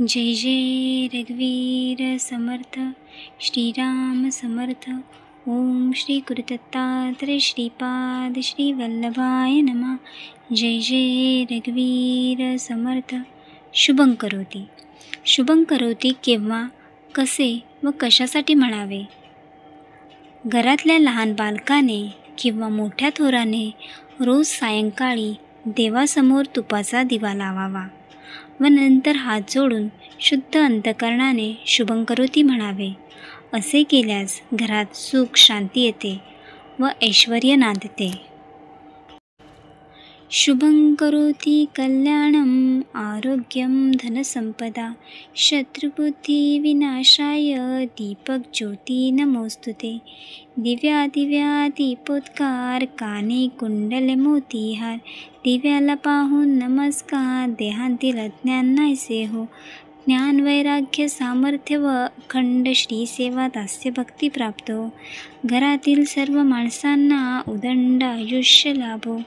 जय जय रघुवीर समर्थ, श्रीराम समर्थ. ओम श्री गुरुदत्तात्रय श्रीपाद श्री वल्लभाय नमः. जय जय रघुवीर समर्थ. शुभं करोती. शुभं करोती केव्हा, कसे व कशासाठी म्हणावे? घरातल्या लहान बालकाने किंवा मोठ्या थोराने रोज सायंकाळी देवासमोर तुपाचा दिवा लावावा व नंतर हात जोडून शुद्ध अंतकरणाने शुभं करोती म्हणावे. असे केल्यास घरात सुख शांती येते व ऐश्वर्य नांदते. शुभं करोती कल्याणं आरोग्यं धनसंपदा शत्रुबुद्धी विनाशाय दीपक ज्योती नमोस्तुते. दिव्या दिव्या दीपोत्कार कानी कुंडल मोतीहार दिव्याला पाहून नमस्कार देहांतील अज्ञान नाहीसे हो. ज्ञान वैराग्य सामर्थ्य व अखंड श्रीसेवा दास्य भक्ती प्राप्त हो. घरातील सर्व माणसांना उदंड आयुष्य लाभो.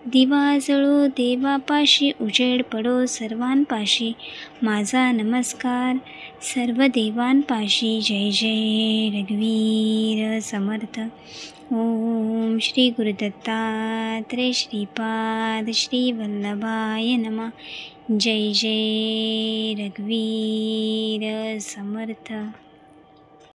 दिवा जळो देवापाशी उजेड पडो सर्वांपाशी माझा नमस्कार सर्व देवांपाशी. जय जय रघुवीर समर्थ. ओम श्री गुरुदत्तात्रय श्रीपाद श्री वल्लभाय नमः. जय जय रघुवीर समर्थ.